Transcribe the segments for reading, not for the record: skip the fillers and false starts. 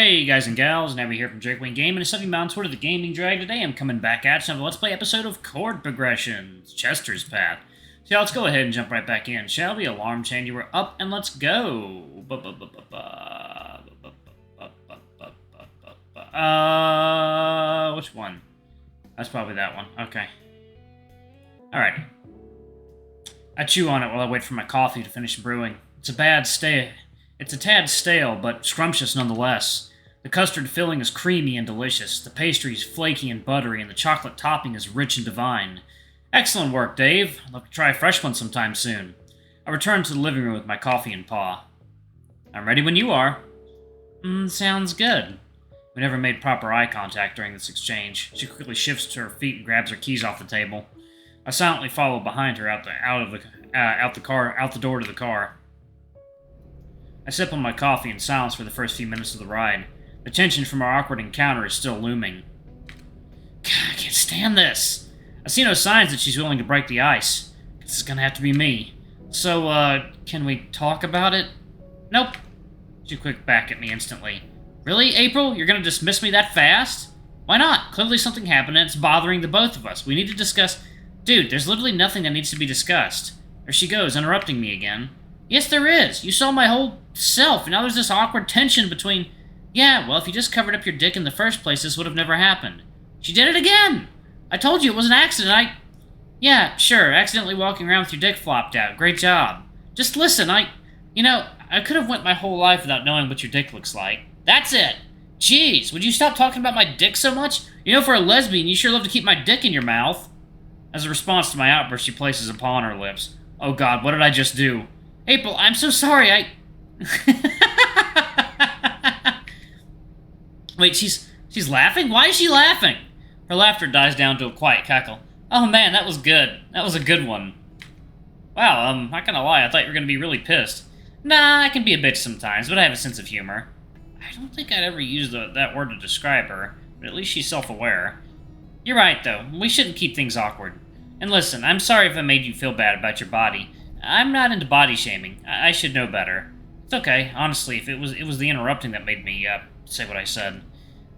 Hey guys and gals, Nabby here from Drakewing Game, and a Sunny Mountain Toward the Gaming Drag. Today I'm coming back at you on a Let's Play episode of Chord Progressions, Chester's Path. So yeah, let's go ahead and jump right back in, shall we? Alarm chain, you were up, and let's go! Which one? That's probably that one. Okay. Alright. I chew on it while I wait for my coffee to finish brewing. It's a tad stale, but scrumptious nonetheless. The custard filling is creamy and delicious, the pastry is flaky and buttery, and the chocolate topping is rich and divine. Excellent work, Dave. I'd love to try a fresh one sometime soon. I return to the living room with my coffee in paw. I'm ready when you are. Sounds good. We never made proper eye contact during this exchange. She quickly shifts to her feet and grabs her keys off the table. I silently follow behind her out the door to the car. I sip on my coffee in silence for the first few minutes of the ride. The tension from our awkward encounter is still looming. God, I can't stand this. I see no signs that she's willing to break the ice. This is gonna have to be me. So, can we talk about it? Nope. She quicked back at me instantly. Really, April? You're gonna dismiss me that fast? Why not? Clearly something happened and it's bothering the both of us. We need to discuss... Dude, there's literally nothing that needs to be discussed. There she goes, interrupting me again. Yes, there is. You saw my whole self, and now there's this awkward tension between... Yeah, well, if you just covered up your dick in the first place, this would have never happened. She did it again! I told you it was an accident, Yeah, sure, accidentally walking around with your dick flopped out. Great job. Just listen, I could have went my whole life without knowing what your dick looks like. That's it! Jeez, would you stop talking about my dick so much? You know, for a lesbian, you sure love to keep my dick in your mouth. As a response to my outburst, she places a paw on her lips. Oh god, what did I just do? April, I'm so sorry, Wait, she's laughing? Why is she laughing? Her laughter dies down to a quiet cackle. Oh man, that was good. That was a good one. Wow, I'm not gonna lie, I thought you were gonna be really pissed. Nah, I can be a bitch sometimes, but I have a sense of humor. I don't think I'd ever use that word to describe her, but at least she's self-aware. You're right, though. We shouldn't keep things awkward. And listen, I'm sorry if I made you feel bad about your body. I'm not into body shaming. I should know better. It's okay, honestly, if it was the interrupting that made me, say what I said.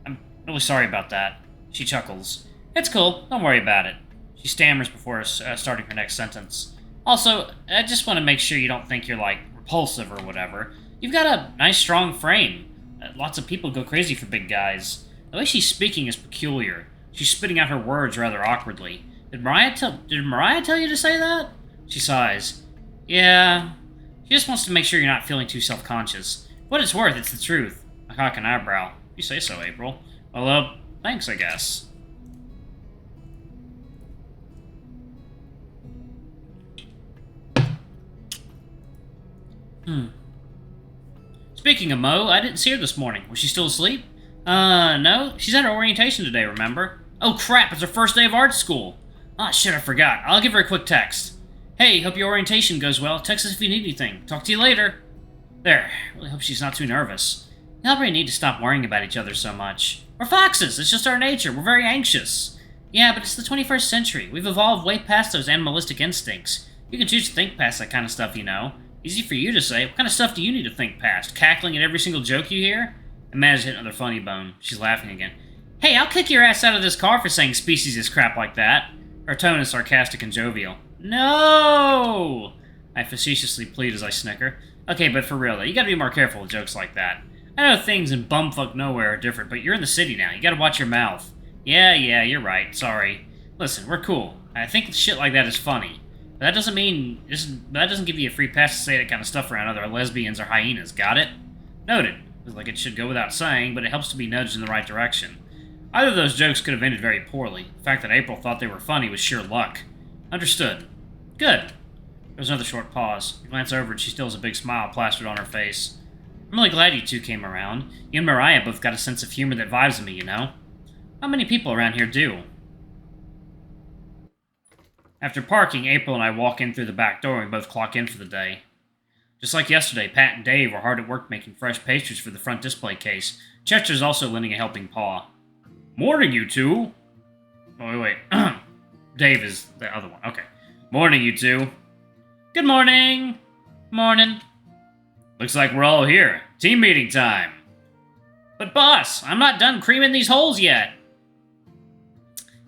I'm really sorry about that. She chuckles. It's cool, don't worry about it. She stammers before starting her next sentence. Also, I just want to make sure you don't think you're, repulsive or whatever. You've got a nice, strong frame. Lots of people go crazy for big guys. The way she's speaking is peculiar. She's spitting out her words rather awkwardly. Did Moriah tell you to say that? She sighs. Yeah. She just wants to make sure you're not feeling too self-conscious. For what it's worth, it's the truth. I cock an eyebrow. You say so, April. Well, thanks, I guess. Speaking of Mo, I didn't see her this morning. Was she still asleep? No. She's at her orientation today, remember? Oh crap, it's her first day of art school. Ah, shit, I forgot. I'll give her a quick text. Hey, hope your orientation goes well. Text us if you need anything. Talk to you later. There. Really hope she's not too nervous. Now we need to stop worrying about each other so much. We're foxes. It's just our nature. We're very anxious. Yeah, but it's the 21st century. We've evolved way past those animalistic instincts. You can choose to think past that kind of stuff, you know. Easy for you to say. What kind of stuff do you need to think past? Cackling at every single joke you hear? Amanda's hitting another funny bone. She's laughing again. Hey, I'll kick your ass out of this car for saying species crap like that. Her tone is sarcastic and jovial. No! I facetiously plead as I snicker. Okay, but for real though, you gotta be more careful with jokes like that. I know things in bumfuck nowhere are different, but you're in the city now. You gotta watch your mouth. Yeah, you're right. Sorry. Listen, we're cool. I think shit like that is funny. But that doesn't give you a free pass to say that kind of stuff around other lesbians or hyenas. Got it? Noted. Feels like it should go without saying, but it helps to be nudged in the right direction. Either of those jokes could have ended very poorly. The fact that April thought they were funny was sheer luck. Understood. Good. There was another short pause. I glance over and she still has a big smile plastered on her face. I'm really glad you two came around. You and Moriah both got a sense of humor that vibes with me, you know? Not many people around here do. After parking, April and I walk in through the back door and both clock in for the day. Just like yesterday, Pat and Dave were hard at work making fresh pastries for the front display case. Chester's also lending a helping paw. Morning, you two! Oh, wait. Dave is the other one. Okay. Morning, you two. Good morning! Morning. Looks like we're all here. Team meeting time. But boss, I'm not done creaming these holes yet.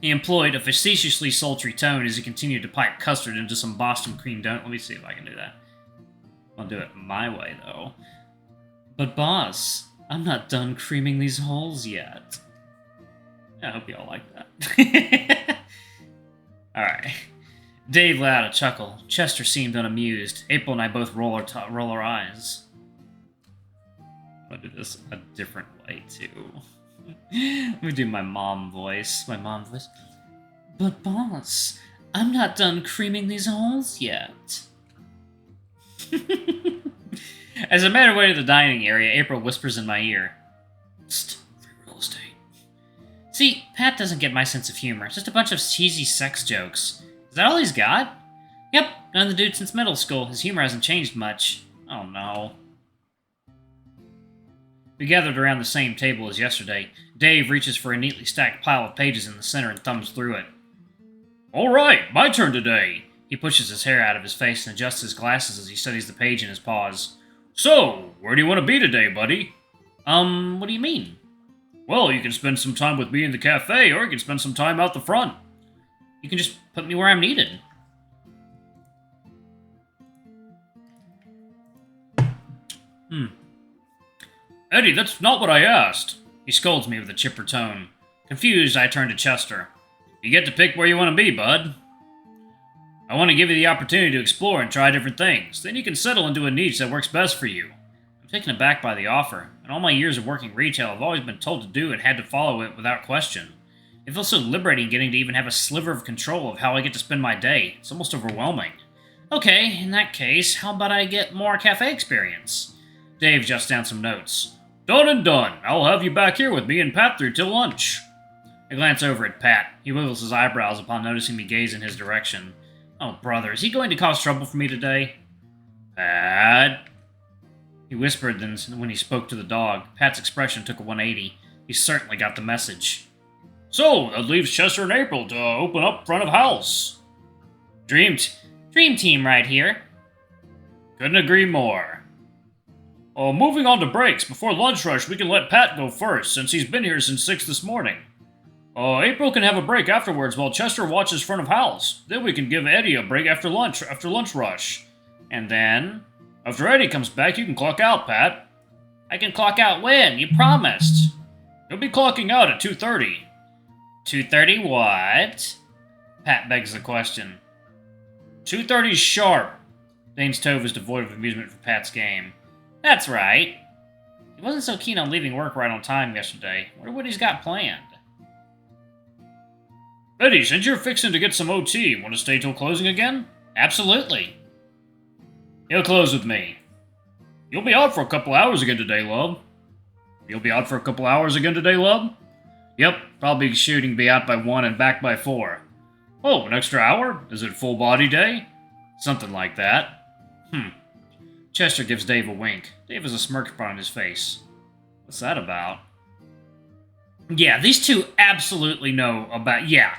He employed a facetiously sultry tone as he continued to pipe custard into some Boston cream donut. Let me see if I can do that. I'll do it my way, though. But boss, I'm not done creaming these holes yet. I hope you all like that. Alright. Dave let out a chuckle. Chester seemed unamused. April and I both roll our eyes. I'll do this a different way, too. Let me do my mom voice. But boss, I'm not done creaming these holes yet. As I made our way to the dining area, April whispers in my ear. Psst, free real estate. See, Pat doesn't get my sense of humor. It's just a bunch of cheesy sex jokes. Is that all he's got? Yep, known the dude since middle school. His humor hasn't changed much. Oh no. We gathered around the same table as yesterday. Dave reaches for a neatly stacked pile of pages in the center and thumbs through it. Alright, my turn today. He pushes his hair out of his face and adjusts his glasses as he studies the page in his paws. So, where do you want to be today, buddy? What do you mean? Well, you can spend some time with me in the cafe, or you can spend some time out the front. You can just put me where I'm needed. Eddie, that's not what I asked. He scolds me with a chipper tone. Confused, I turn to Chester. You get to pick where you want to be, bud. I want to give you the opportunity to explore and try different things. Then you can settle into a niche that works best for you. I'm taken aback by the offer. In all my years of working retail, I've always been told to do and had to follow it without question. It feels so liberating getting to even have a sliver of control of how I get to spend my day. It's almost overwhelming. Okay, in that case, how about I get more cafe experience? Dave jots down some notes. Done and done. I'll have you back here with me and Pat through till lunch. I glance over at Pat. He wiggles his eyebrows upon noticing me gaze in his direction. Oh, brother, is he going to cause trouble for me today? Pat? He whispered, then when he spoke to the dog, Pat's expression took a 180. He certainly got the message. So, that leaves Chester and April to open up front of house. Dream team right here. Couldn't agree more. Moving on to breaks. Before lunch rush, we can let Pat go first, since he's been here since 6 this morning. April can have a break afterwards while Chester watches front of house. Then we can give Eddie a break after lunch rush. And then, after Eddie comes back, you can clock out, Pat. I can clock out when? You promised. You'll be clocking out at 2:30. 2:30 what? Pat begs the question. 2:30 sharp. Dane's tone is devoid of amusement for Pat's game. That's right. He wasn't so keen on leaving work right on time yesterday. Wonder what he's got planned. Eddie, since you're fixing to get some OT, want to stay till closing again? Absolutely. He'll close with me. You'll be out for a couple hours again today, love. Yep, probably shooting to be out by 1 and back by 4. Oh, an extra hour? Is it full body day? Something like that. Chester gives Dave a wink. Dave has a smirk upon his face. What's that about? Yeah, these two absolutely know about... Yeah,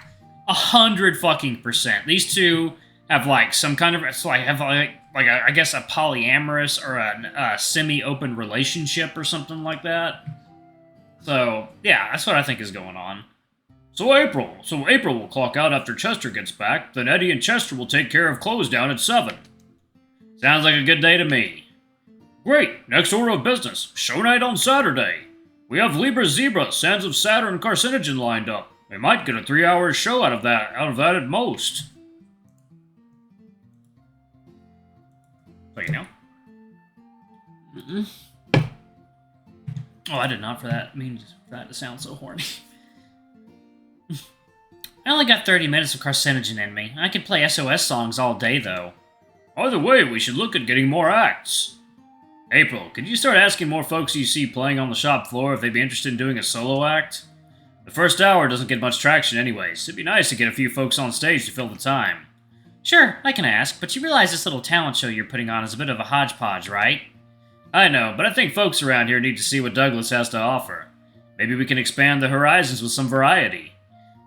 100% These two have, like, some kind of... It's like, I guess, a polyamorous or a semi-open relationship or something like that. So, yeah, that's what I think is going on. So April will clock out after Chester gets back, then Eddie and Chester will take care of close down at 7. Sounds like a good day to me. Great, next order of business, show night on Saturday. We have Libra Zebra, Sands of Saturn Carcinogen lined up. We might get a 3-hour show out of that at most. So you know. Oh, I did not for that to sound so horny. I only got 30 minutes of carcinogen in me. I could play SOS songs all day, though. Either way, we should look at getting more acts. April, could you start asking more folks you see playing on the shop floor if they'd be interested in doing a solo act? The first hour doesn't get much traction anyways. It'd be nice to get a few folks on stage to fill the time. Sure, I can ask, but you realize this little talent show you're putting on is a bit of a hodgepodge, right? I know, but I think folks around here need to see what Douglas has to offer. Maybe we can expand the horizons with some variety.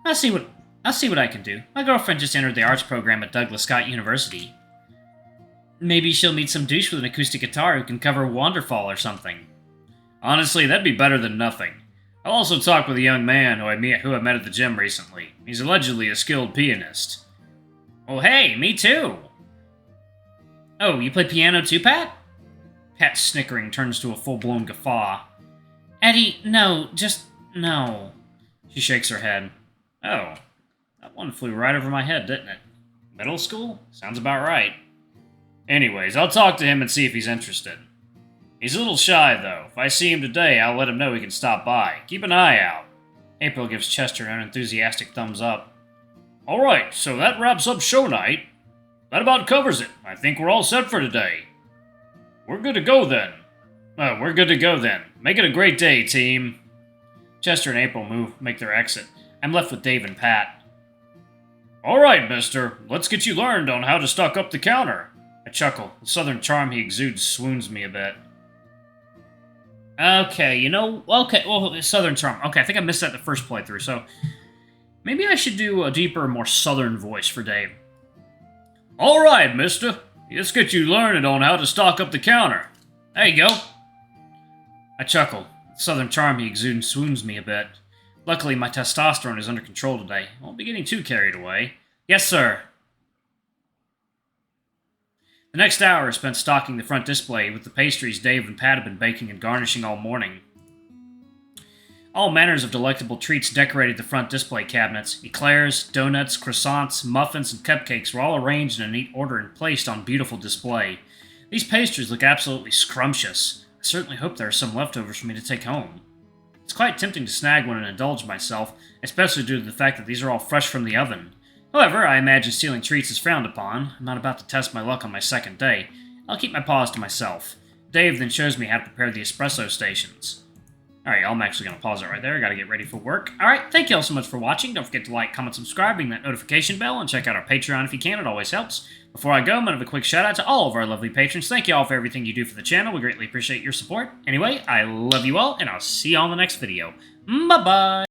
I'll see what I can do. My girlfriend just entered the arts program at Douglas Scott University. Maybe she'll meet some douche with an acoustic guitar who can cover Wanderfall or something. Honestly, that'd be better than nothing. I'll also talk with a young man who I met at the gym recently. He's allegedly a skilled pianist. Oh, hey, me too! Oh, you play piano too, Pat? Pat's snickering turns to a full-blown guffaw. Eddie, no, just no. She shakes her head. Oh, that one flew right over my head, didn't it? Middle school? Sounds about right. Anyways, I'll talk to him and see if he's interested. He's a little shy, though. If I see him today, I'll let him know he can stop by. Keep an eye out. April gives Chester an enthusiastic thumbs up. Alright, so that wraps up show night. That about covers it. I think we're all set for today. We're good to go then. Make it a great day, team. Chester and April make their exit. I'm left with Dave and Pat. Alright, mister. Let's get you learned on how to stock up the counter. I chuckle. The southern charm he exudes swoons me a bit. Okay, southern charm. Okay, I think I missed that the first playthrough, so maybe I should do a deeper, more southern voice for Dave. Alright, mister. Let's get you learned on how to stock up the counter. There you go. I chuckle. The southern charm he exudes swoons me a bit. Luckily, my testosterone is under control today. I won't be getting too carried away. Yes, sir. The next hour is spent stocking the front display with the pastries Dave and Pat have been baking and garnishing all morning. All manners of delectable treats decorated the front display cabinets. Eclairs, donuts, croissants, muffins, and cupcakes were all arranged in a neat order and placed on beautiful display. These pastries look absolutely scrumptious. I certainly hope there are some leftovers for me to take home. It's quite tempting to snag one and indulge myself, especially due to the fact that these are all fresh from the oven. However, I imagine stealing treats is frowned upon. I'm not about to test my luck on my second day. I'll keep my paws to myself. Dave then shows me how to prepare the espresso stations. Alright, I'm actually going to pause it right there. I gotta get ready for work. Alright, thank you all so much for watching. Don't forget to like, comment, subscribe, ring that notification bell, and check out our Patreon if you can. It always helps. Before I go, I'm going to have a quick shout out to all of our lovely patrons. Thank you all for everything you do for the channel. We greatly appreciate your support. Anyway, I love you all, and I'll see you all in the next video. Bye-bye!